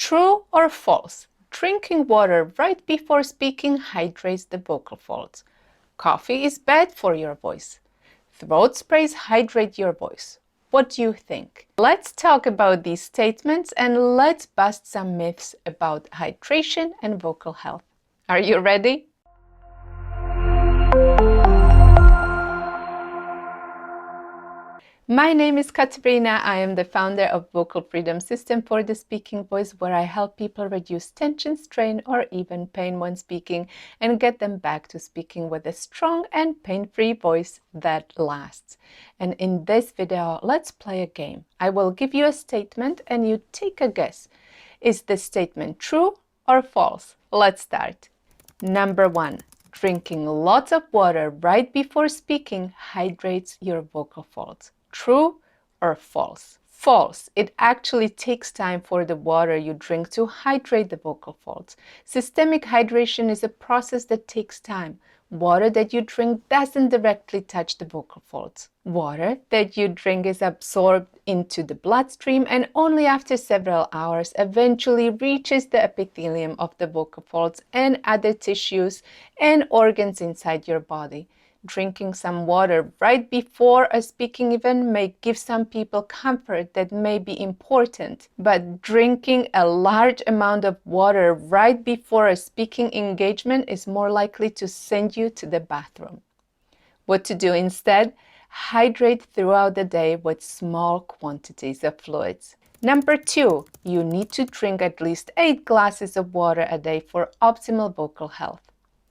True or false? Drinking water right before speaking hydrates the vocal folds. Coffee is bad for your voice. Throat sprays hydrate your voice. What do you think? Let's talk about these statements and let's bust some myths about hydration and vocal health. Are you ready? My name is Katarina. I am the founder of Vocal Freedom System for the Speaking Voice, where I help people reduce tension, strain, or even pain when speaking and get them back to speaking with a strong and pain-free voice that lasts. And in this video, let's play a game. I will give you a statement and you take a guess. Is the statement true or false? Let's start. Number 1. Drinking lots of water right before speaking hydrates your vocal folds. True or false? False. It actually takes time for the water you drink to hydrate the vocal folds. Systemic hydration is a process that takes time. Water that you drink doesn't directly touch the vocal folds. Water that you drink is absorbed into the bloodstream and only after several hours eventually reaches the epithelium of the vocal folds and other tissues and organs inside your body. Drinking some water right before a speaking event may give some people comfort that may be important, but drinking a large amount of water right before a speaking engagement is more likely to send you to the bathroom. What to do instead? Hydrate throughout the day with small quantities of fluids. Number 2, you need to drink at least 8 glasses of water a day for optimal vocal health.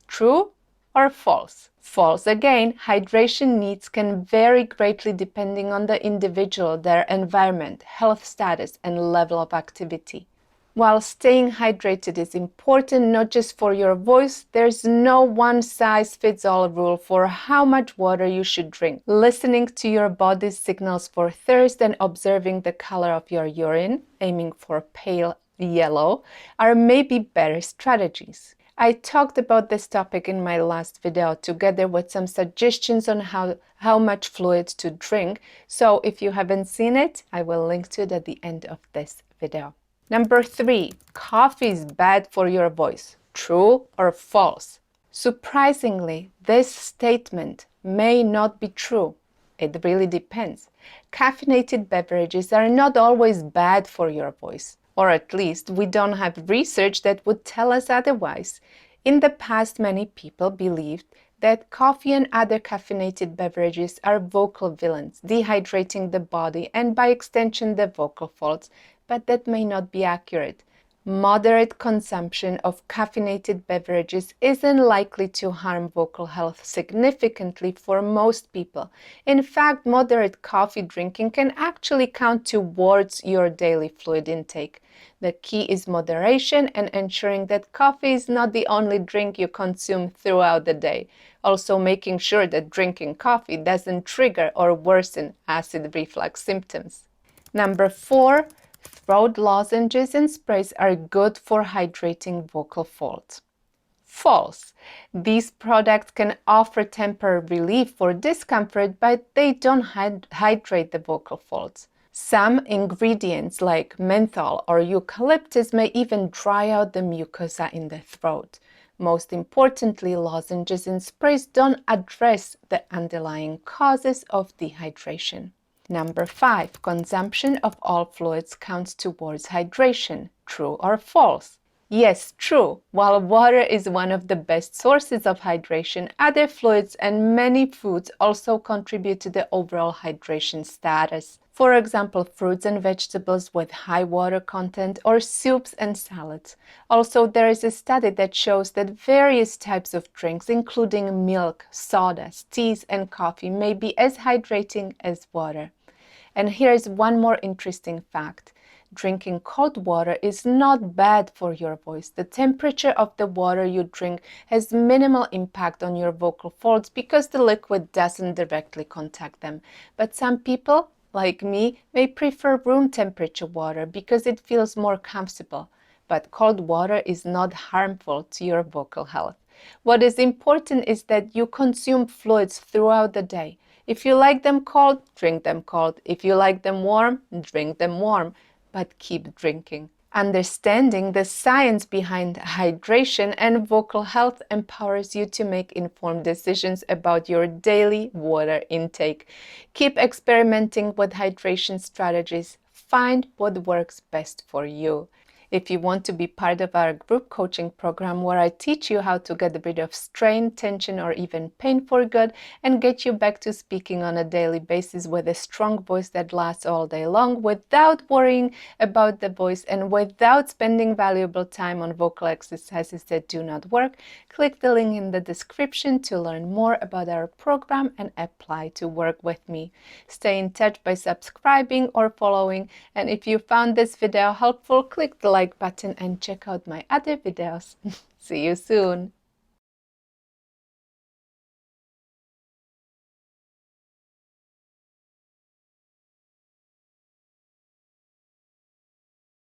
True or false? False again. Hydration needs can vary greatly depending on the individual, their environment, health status, and level of activity. While staying hydrated is important not just for your voice, there's no one-size-fits-all rule for how much water you should drink. Listening to your body's signals for thirst and observing the color of your urine, aiming for pale yellow, are maybe better strategies. I talked about this topic in my last video together with some suggestions on how much fluid to drink. So if you haven't seen it, I will link to it at the end of this video. Number 3, coffee is bad for your voice. True or false? Surprisingly, this statement may not be true. It really depends. Caffeinated beverages are not always bad for your voice. Or at least we don't have research that would tell us otherwise. In the past, many people believed that coffee and other caffeinated beverages are vocal villains, dehydrating the body and by extension the vocal folds, but that may not be accurate. Moderate consumption of caffeinated beverages isn't likely to harm vocal health significantly for most people. In fact, moderate coffee drinking can actually count towards your daily fluid intake. The key is moderation and ensuring that coffee is not the only drink you consume throughout the day. Also making sure that drinking coffee doesn't trigger or worsen acid reflux symptoms. Number 4, throat lozenges and sprays are good for hydrating vocal folds. False. These products can offer temporary relief for discomfort, but they don't hydrate the vocal folds. Some ingredients like menthol or eucalyptus may even dry out the mucosa in the throat. Most importantly, lozenges and sprays don't address the underlying causes of dehydration. Number 5, consumption of all fluids counts towards hydration. True or false? Yes, true. While water is one of the best sources of hydration, other fluids and many foods also contribute to the overall hydration status. For example, fruits and vegetables with high water content or soups and salads. Also, there is a study that shows that various types of drinks, including milk, sodas, teas, and coffee, may be as hydrating as water. And here's one more interesting fact. Drinking cold water is not bad for your voice. The temperature of the water you drink has minimal impact on your vocal folds because the liquid doesn't directly contact them. But some people, like me, may prefer room temperature water because it feels more comfortable. But cold water is not harmful to your vocal health. What is important is that you consume fluids throughout the day. If you like them cold, drink them cold. If you like them warm, drink them warm. But keep drinking. Understanding the science behind hydration and vocal health empowers you to make informed decisions about your daily water intake. Keep experimenting with hydration strategies. Find what works best for you. If you want to be part of our group coaching program where I teach you how to get rid of strain, tension, or even pain for good and get you back to speaking on a daily basis with a strong voice that lasts all day long without worrying about the voice and without spending valuable time on vocal exercises that do not work, click the link in the description to learn more about our program and apply to work with me. Stay in touch by subscribing or following, and if you found this video helpful, click the like button and check out my other videos. See you soon!